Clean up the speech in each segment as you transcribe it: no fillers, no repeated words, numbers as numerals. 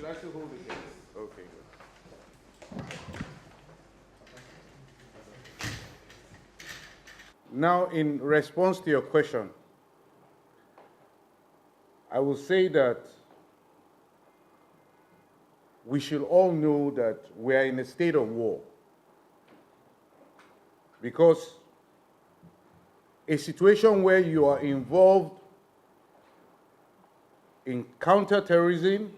should I still hold it here? Okay, good. Now, in response to your question, I will say that we should all know that we are in a state of war, because a situation where you are involved in counterterrorism,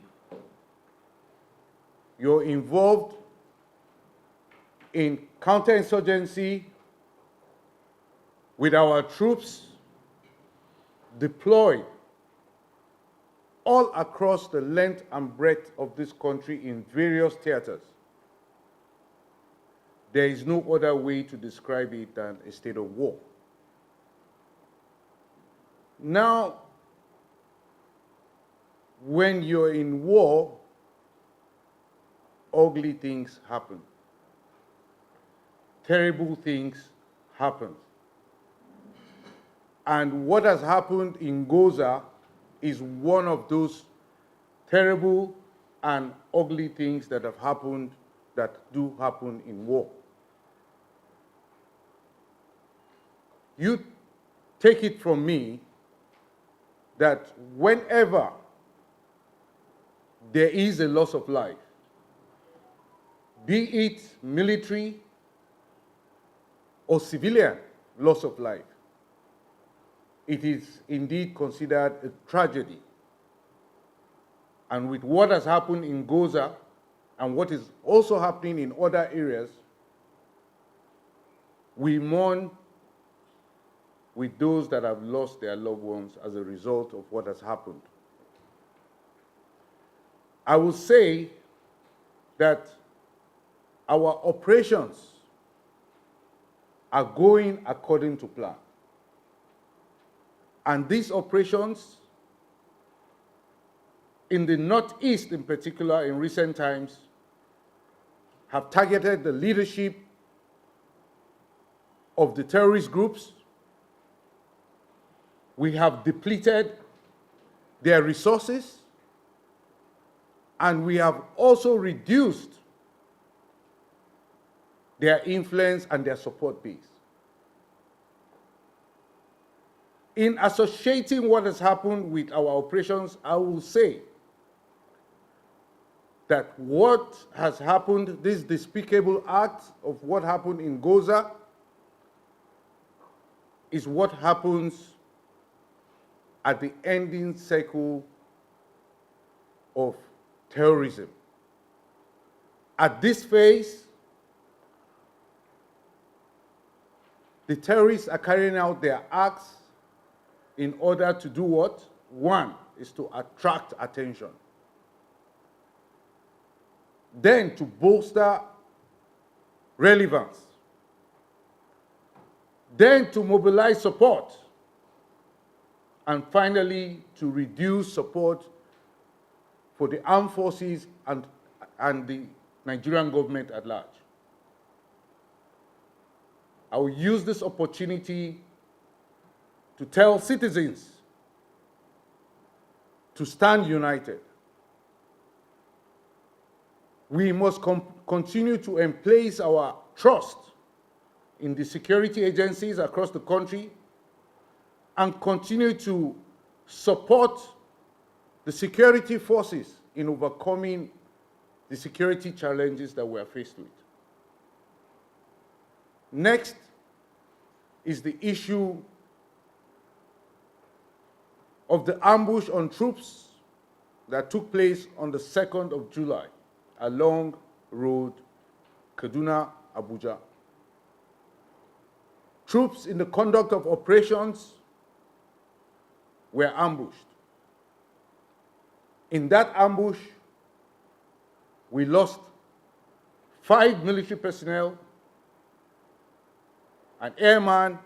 you're involved in counterinsurgency with our troops deployed all across the length and breadth of this country in various theaters. There is no other way to describe it than a state of war. Now, when you're in war, ugly things happen. Terrible things happen. And what has happened in Goza is one of those terrible and ugly things that have happened, that do happen in war. You take it from me that whenever there is a loss of life, be it military or civilian loss of life, it is indeed considered a tragedy. And with what has happened in Goza and what is also happening in other areas, we mourn with those that have lost their loved ones as a result of what has happened. I will say that our operations are going according to plan. And these operations, in the Northeast in particular, in recent times, have targeted the leadership of the terrorist groups. We have depleted their resources, and we have also reduced their influence and their support base. In associating what has happened with our operations, I will say that what has happened, this despicable act of what happened in Goza, is what happens at the ending circle of terrorism. At this phase, the terrorists are carrying out their acts in order to do what? One is to attract attention. Then to bolster relevance. Then to mobilize support. And finally, to reduce support for the armed forces and the Nigerian government at large. I will use this opportunity to tell citizens to stand united. We must continue to emplace our trust in the security agencies across the country and continue to support the security forces in overcoming the security challenges that we are faced with. Next is the issue of the ambush on troops that took place on the 2nd of July along road Kaduna-Abuja. Troops in the conduct of operations were ambushed. In that ambush, we lost 5 military personnel, an airman,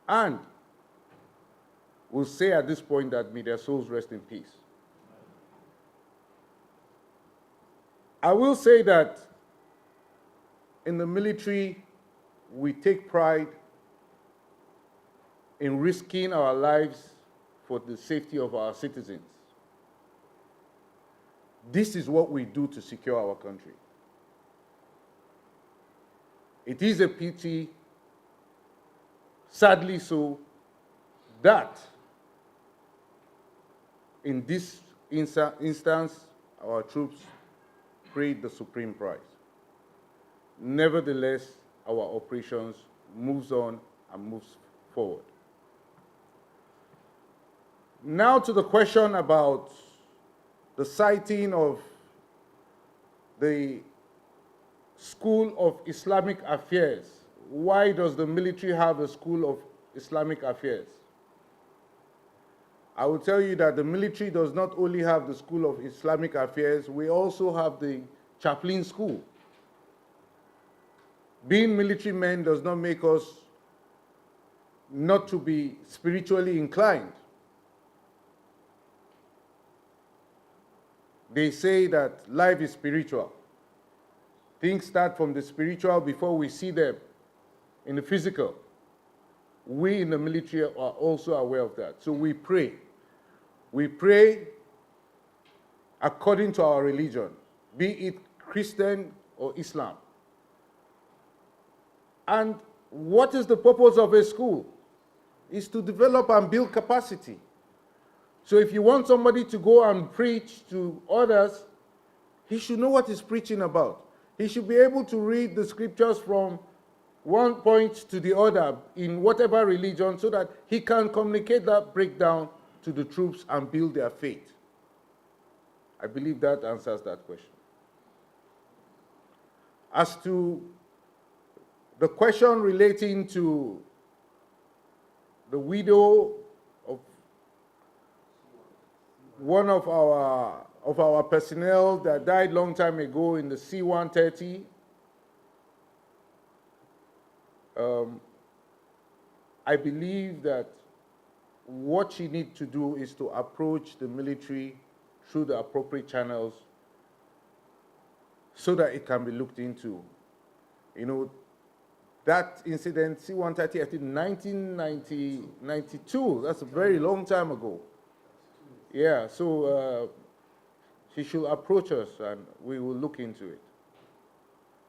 and we'll say at this point that may their souls rest in peace. I will say that in the military, we take pride in risking our lives for the safety of our citizens. This is what we do to secure our country. It is a pity, sadly so, that in this instance, our troops paid the supreme price. Nevertheless, our operations moves on and moves forward. Now to the question about the sighting of the School of Islamic Affairs. Why does the military have a School of Islamic Affairs? I will tell you that the military does not only have the School of Islamic Affairs, we also have the chaplain school. Being military men does not make us not to be spiritually inclined. They say that life is spiritual. Things start from the spiritual before we see them in the physical. We in the military are also aware of that. So we pray. We pray according to our religion, be it Christian or Islam. And what is the purpose of a school? Is to develop and build capacity. So if you want somebody to go and preach to others, he should know what he's preaching about. He should be able to read the scriptures from one point to the other in whatever religion so that he can communicate that breakdown to the troops and build their faith. I believe that answers that question. As to the question relating to the widow of one of our personnel that died long time ago in the C-130, I believe that what she needs to do is to approach the military through the appropriate channels so that it can be looked into. You know, that incident, C-130, I think 1992, that's a very long time ago. Yeah, so she should approach us and we will look into it.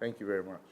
Thank you very much.